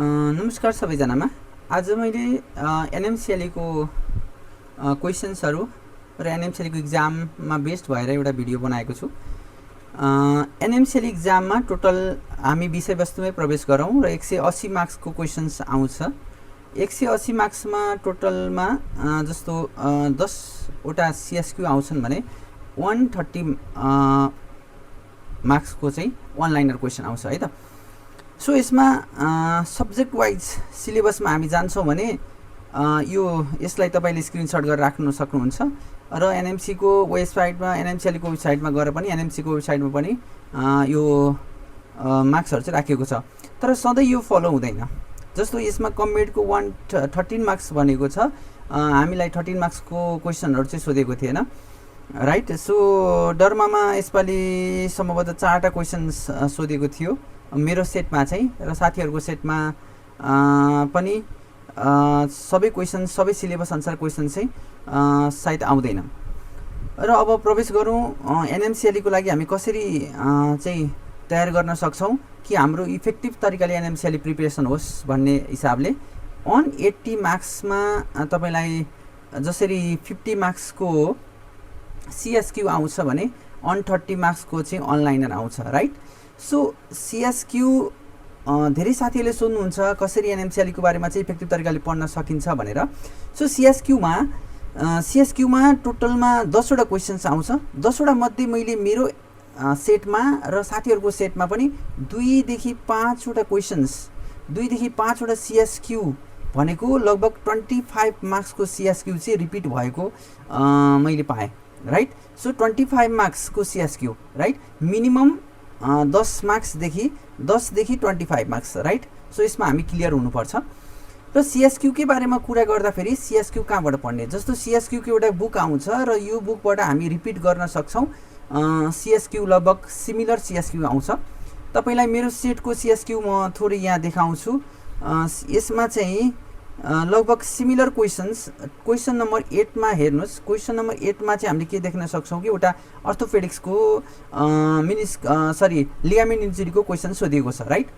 नमस्कार सबैजनामा। आज मैले एनएमसिएलई को क्वेसन्सहरु र एनएमसिएलई को एक्जाममा बेस्ड भएर एउटा भिडियो बनाएको छु। एनएमसिएलई एक्जाममा टोटल हामी विषयवस्तुमै प्रवेश गरौँ र 180 मार्क्सको क्वेसन्स आउँछ। 180 मार्क्समा टोटलमा जस्तो 10 वटा सीएसक्यू आउँछन् भने 130 मार्क्सको चाहिँ वन लाइनर क्वेसन आउँछ है त। सो यसमा सब्जेक्ट वाइज सिलेबसमा हामी जान्छौँ भने यसलाई तपाईले स्क्रिनशट गरेर राख्न सक्नुहुन्छ र एनएमसी को वेबसाइटमा एनएमसिएलई को वेबसाइटमा गएर पनि एनएमसी को वेबसाइटमा पनि यो मार्क्सहरु चाहिँ राखिएको छ। तर सधैँ यो फलो हुँदैन। जस्तो यसमा कम्बिनेडको 113 मार्क्स भनेको छ, हामीलाई 13 मार्क्सको क्वेसनहरु चाहिँ सोधेको थिएन, राइट। सो डर्मामा यसपालि सम्भवतः 4 टा क्वेसन्स सोधेको थियो मेरो सेटमा चाहिँ, र साथीहरुको सेटमा पनि सबै क्वेसन सबै सिलेबस अनुसार क्वेसन चाहिँ सायद आउँदैन। र अब प्रवेश गरौँ एनएमसिएलई को लागि हामी कसरी चाहिँ तयार गर्न सक्छौं कि हाम्रो इफेक्टिभ तरिकाले एनएमसिएलई प्रिपरेसन होस् भन्ने हिसाबले 180 मार्क्समा तपाईलाई जसरी 50 मार्क्सको सीएसक्यू आउँछ भने 130 मार्क्सको चाहिँ अनलाइनर आउँछ, राइट। सो सीएसक्यू धेरै साथीहरूले सोध्नुहुन्छ कसरी एनएमसिएलई को बारेमा चाहिँ इफेक्टिभ तरिकाले पढ्न सकिन्छ भनेर। सो सीएसक्यूमा टोटलमा 10 वटा क्वेसन्स आउँछ। 10 वटा मध्ये मैले मेरो सेटमा र साथीहरुको सेटमा पनि 2 देखि 5 वटा क्वेसन्स 2 देखि 5 वटा सीएसक्यू भनेको लगभग 25 मार्क्सको सीएसक्यू चाहिँ रिपिट भएको मैले पाएँ, राइट। सो 25 मार्क्सको सीएसक्यू, राइट। मिनिमम 10 मार्क्स देखि 25 मार्क्स, राइट। सो यसमा हामी क्लियर हुनुपर्छ। र सीएसक्यू के बारेमा कुरा गर्दा फेरि सीएसक्यू कहाँबाट पढ्ने, जस्तो सीएसक्यू को एउटा बुक आउँछ र यो बुकबाट हामी रिपिट गर्न सक्छौं। सीएसक्यू लगभग सिमिलर सीएसक्यू आउँछ। तपाईलाई मेरो सेटको सीएसक्यू म थोरै यहाँ देखाउँछु। यसमा चाहिँ लगभग सिमिलर क्वेसन्स क्वेसन नम्बर 8 मा हेर्नुस्। क्वेसन नम्बर 8 मा चाहिँ हामीले के देख्न सक्छौं कि एउटा अर्थोपेडिक्सको लिगामेन्ट इन्जुरीको क्वेसन सोधिएको छ, राइट।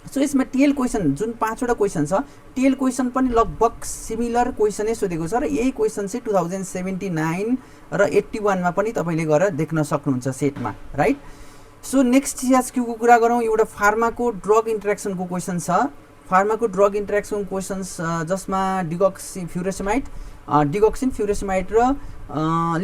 सो यसमा टेल क्वेसन जुन 5 वटा क्वेसन छ, टेल क्वेसन पनि लगभग सिमिलर क्वेसनै सोधेको छ र यही क्वेसन चाहिँ 2079 र 81 मा पनि तपाईले गएर देख्न सक्नुहुन्छ सेटमा, राइट। सो नेक्स्ट सीएसक्यू को कुरा गरौँ। एउटा फार्माको ड्रग इन्टरेक्सनको क्वेसन छ। फार्माको ड्रग इन्टरेक्सन क्वेसन्स जसमा डिगोक्सिन फ्युरेसमाइड र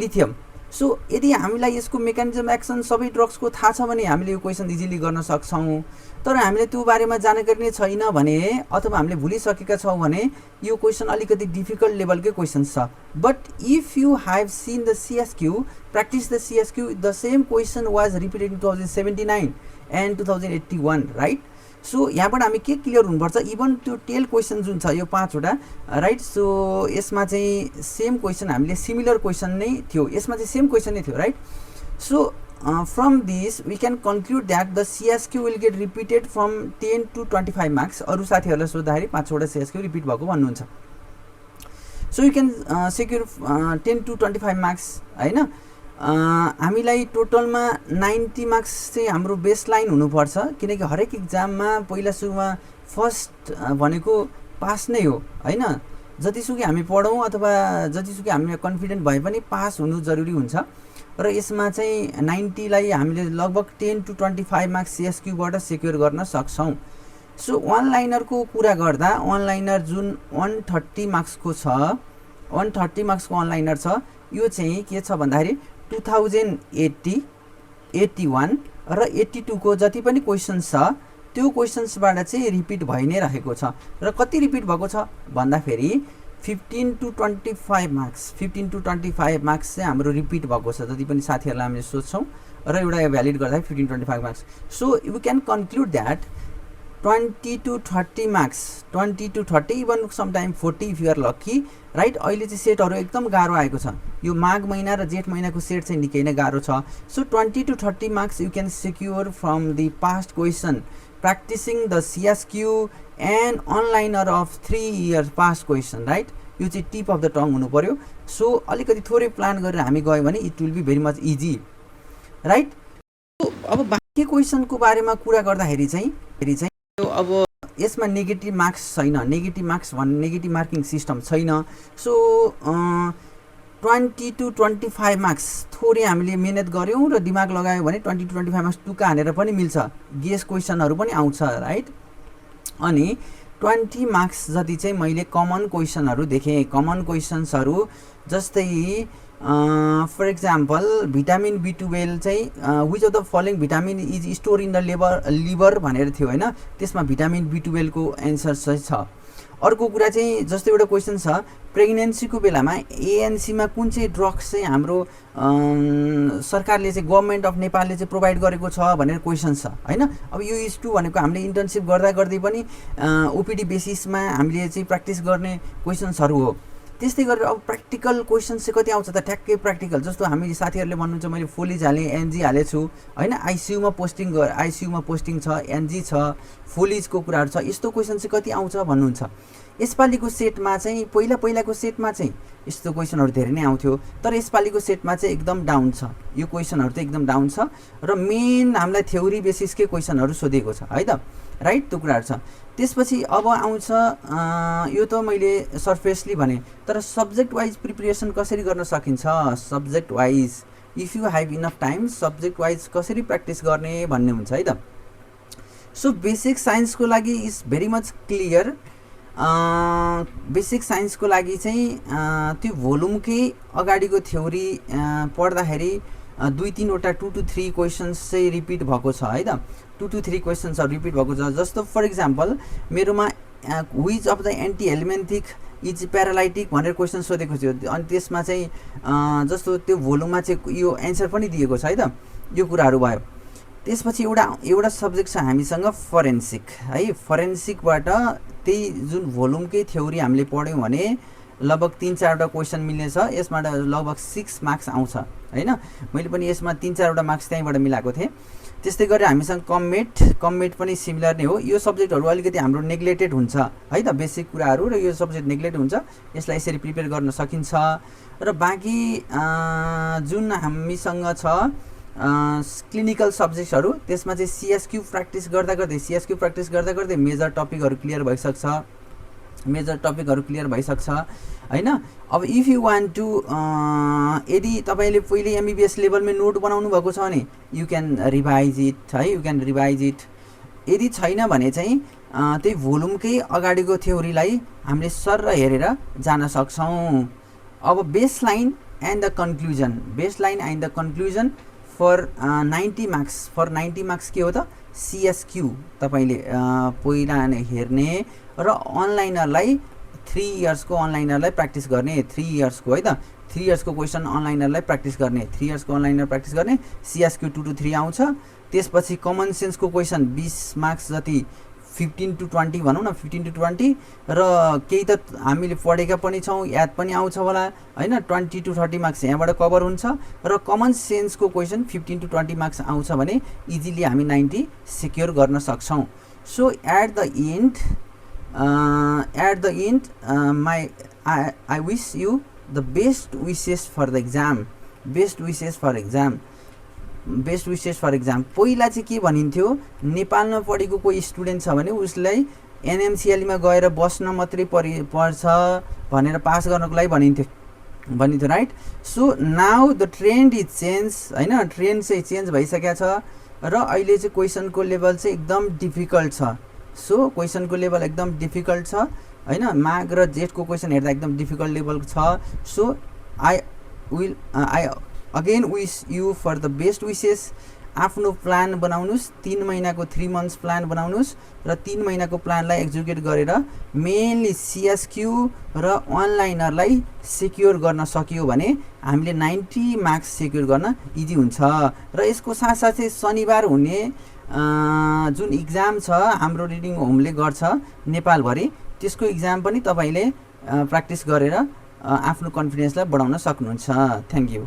लिथियम। सो यदि हामीलाई यसको मेकानिजम एक्सन सबै ड्रग्सको थाहा छ भने हामीले यो क्वेसन इजिली गर्न सक्छौं। तर हामीले त्यो बारेमा जानकारी नै छैन भने अथवा हामीले भुलिसकेका छौं भने यो क्वेसन अलिकति डिफिकल्ट लेभलकै क्वेसन छ। But if you have seen the CSQ, practice the CSQ, the same question was repeated in 2079 and 2081, right. So यहाँबाट हामी के क्लियर हुनुपर्छ, इभन त्यो टेल क्वेसन जुन छ यो 5 वटा, राइट। सो यसमा चाहिँ सेम क्वेसन हामीले सिमिलर क्वेसन नै थियो, यसमा चाहिँ सेम क्वेसन नै थियो, right. So from this we can conclude that the CSQ will get repeated from 10 to 25 marks. अरु साथीहरुलाई सोध्दाखेरि 5 वटा सीएसक्यू रिपिट भएको भन्नुहुन्छ। So you can secure 10 to 25 marks हैन। हामीलाई टोटलमा 90 मार्क्स चाहिँ हाम्रो बेसलाइन हुनुपर्छ, किनकि हरेक एक्जाममा पहिला सुरुमा फर्स्ट भनेको पास नै हो हैन। जतिसुकै हामी पढौं अथवा जतिसुकै हामी कन्फिडेन्ट भए पनि पास हुनु जरुरी हुन्छ। र यसमा चाहिँ 90 लाई हामीले लगभग 10 to 25 मार्क्स सीएसक्यू बाट सेक्युर गर्न सक्छौं। सो वन लाइनरको कुरा गर्दा अनलाइनर जुन 130 मार्क्सको छ, 130 मार्क्सको अनलाइनर छ, यो चाहिँ के छ भन्दाखेरि 2080, 81 र 82 को जति पनि क्वेसन्स छ त्यो क्वेसन्सबाट चाहिँ रिपिट भइ नै रहेको छ। र कति रिपिट भएको छ भन्दा फेरि 15 to 25 मार्क्स 15 to 25 मार्क्स चाहिँ हाम्रो रिपिट भएको छ। जति पनि साथीहरुलाई हामीले सोध्छौं र एउटा भ्यालिड गर्दा 15 to 25 marks. So you can conclude that 20 to 30 marks 20 to 30 even sometime 40 if you are lucky, right. अहिले चाहिँ सेटहरु एकदम गाह्रो आएको छ। यो माघ महिना र जेठ महिनाको सेट चाहिँ निकै नै गाह्रो छ। So 20 to 30 marks you can secure from the past question practicing the CSQ and onliner of 3 years past question, right. यो चाहिँ टिप अफ द टङ हुनु पर्यो। सो अलिकति थोरै प्लान गरेर हामी गयो भने it will be very much easy, right. अब बाँकी क्वेसनको बारेमा कुरा गर्दाखेरि चाहिँ अब यसमा नेगेटिभ मार्क्स छैन, नेगेटिभ मार्क्स भन्ने नेगेटिभ मार्किङ सिस्टम छैन। सो 20 to 25 मार्क्स थोरै हामीले मेहनत गऱ्यौँ र दिमाग लगायौँ भने 20 to 25 मार्क्स टुक्का हानेर पनि मिल्छ, गेस क्वेसनहरू पनि आउँछ राइट। अनि 20 मार्क्स जति चाहिँ मैले कमन क्वेसनहरू देखेँ। कमन क्वेसन्सहरू जस्तै फर इक्जाम्पल भिटामिन B12 चाहिँ which of the following vitamin is store in the liver भनेर थियो होइन, त्यसमा भिटामिन B12 को एन्सर चाहिँ छ। अर्को कुरा चाहिँ जस्तो एउटा क्वेसन छ प्रेग्नेन्सीको बेलामा एएनसीमा कुन चाहिँ ड्रग्स चाहिँ हाम्रो सरकारले चाहिँ गभर्नमेन्ट अफ नेपालले चाहिँ प्रोभाइड गरेको छ भनेर क्वेसन छ होइन। अब यो इज2 भनेको हामीले इन्टर्नसिप गर्दा गर्दै पनि ओपिडी बेसिसमा हामीले चाहिँ प्र्याक्टिस गर्ने क्वेसन्सहरू हो। त्यस्तै गरेर अब प्र्याक्टिकल क्वेसन चाहिँ कति आउँछ त, ठ्याक्कै प्र्याक्टिकल जस्तो हामी साथीहरूले भन्नुहुन्छ मैले फोलिज हालेँ, एनजी हालेछु होइन, आइसियुमा पोस्टिङ छ, एनजी छ, फोलिजको कुराहरू छ, यस्तो क्वेसन चाहिँ कति आउँछ भन्नुहुन्छ। यसपालिको सेटमा चाहिँ पहिलाको सेटमा चाहिँ यस्तो क्वेसनहरू धेरै नै आउँथ्यो, तर यसपालिको सेटमा चाहिँ एकदम डाउन छ, यो क्वेसनहरू चाहिँ एकदम डाउन छ र मेन हामीलाई थ्योरी बेसिसकै क्वेसनहरू सोधेको छ है त राइट, त्यो कुराहरू छ। त्यसपछि अब आउँछ यो त मैले सर्फेसली भने, तर सब्जेक्ट वाइज प्रिपरेसन कसरी गर्न सकिन्छ, subject wise if you have enough time subject wise कसरी प्र्याक्टिस गर्ने भन्ने हुन्छ है त। सो बेसिक साइन्सको लागि is very much clear. Basic साइन्सको लागि चाहिँ त्यो भोल्युमकै अगाडिको थ्योरी पढ्दाखेरि 2-3वटा 2 to 3 क्वेसन्स चाहिँ रिपिट भएको छ है त, 2 to 3 क्वेसन्सहरू रिपिट भएको छ। जस्तो फर इक्जाम्पल मेरोमा which of the anti helminthic is paralytic भनेर क्वेसन सोधेको थियो, अनि त्यसमा चाहिँ जस्तो त्यो भोल्युममा चाहिँ यो एन्सर पनि दिएको छ है त, यो कुराहरू भयो। त्यसपछि एउटा सब्जेक्ट छ हामीसँग फरेन्सिक है, फरेन्सिकबाट त्यही जुन भोल्युमकै थ्योरी हामीले पढ्यौँ भने लगभग 3-4वटा क्वेसन मिल्नेछ, यसबाट लगभग 6 मार्क्स आउँछ होइन। मैले पनि यसमा 3-4वटा मार्क्स त्यहीँबाट मिलाएको थिएँ। त्यस्तै गरेर हामीसँग कमेट पनि सिमिलर नै हो। यो सब्जेक्टहरू अलिकति हाम्रो नेग्लेक्टेड हुन्छ है त, बेसिक कुराहरू, र यो सब्जेक्ट नेग्लेक्ट हुन्छ, यसलाई यसरी प्रिपेयर गर्न सकिन्छ। र बाँकी जुन हामीसँग छ क्लिनिकल सब्जेक्ट्सहरू, त्यसमा चाहिँ सिएसक्यू प्र्याक्टिस गर्दा गर्दै मेजर टपिकहरू क्लियर भइसक्छ होइन। अब इफ यु वान्ट टु यदि तपाईँले पहिले एमबिबिएस लेभलमा नोट बनाउनु भएको छ भने यु क्यान रिभाइज इट है, यदि छैन भने चाहिँ त्यही भोल्युमकै अगाडिको थ्योरीलाई हामीले सर हेरेर जान सक्छौँ। अब baseline and the conclusion for 90 marks के हो त, सिएसक्यू तपाईँले पहिला नै हेर्ने र अनलाइनरलाई 3 इयर्सको अनलाइनरलाई प्र्याक्टिस गर्ने, 3 इयर्सको है त, 3 इयर्सको क्वेसन अनलाइनरलाई प्र्याक्टिस गर्ने, सिएसक्यू 2 to 3 आउँछ। त्यसपछि कमन सेन्सको क्वेसन 20 मार्क्स जति 15 to 20 भनौँ न, 15 to 20, र केही त हामीले पढेका पनि छौँ, याद पनि आउँछ होला होइन, 20 to 30 मार्क्स यहाँबाट कभर हुन्छ, र कमन सेन्सको क्वेसन 15 to 20 मार्क्स आउँछ भने इजिली हामी 90 सिक्योर गर्न सक्छौँ। So at the end I wish you the best wishes for the exam, पहिला चाहिँ के भनिन्थ्यो, नेपालमा पढेको कोही स्टुडेन्ट छ भने उसलाई एनएमसिएलमा गएर बस्न मात्रै पर्छ भनेर पास गर्नको लागि भनिन्थ्यो right. So now the trend is change होइन, ट्रेन्ड चाहिँ चेन्ज भइसकेको छ र अहिले चाहिँ क्वेसनको लेभल चाहिँ एकदम डिफिकल्ट छ। सो क्वेसनको लेभल एकदम डिफिकल्ट छ होइन, माग र जेटको क्वेसन हेर्दा एकदम डिफिकल्ट लेभल छ। So I again wish you for the best wishes. आफ्नो प्लान बनाउनुहोस्, 3 महिनाको 3 मन्थ्स प्लान बनाउनुहोस् र 3 महिनाको प्लानलाई एक्जिक्युट गरेर मेनली सिएसक्यू र अनलाइनरलाई सिक्योर गर्न सकियो भने हामीले 90 मार्क्स सिक्योर गर्न इजी हुन्छ। र यसको साथसाथै शनिबार हुने जुन इक्जाम छ हाम्रो रिडिङ होमले गर्छ नेपालभरि, त्यसको इक्जाम पनि तपाईँले प्र्याक्टिस गरेर आफ्नो कन्फिडेन्सलाई बढाउन सक्नुहुन्छ। Thank you.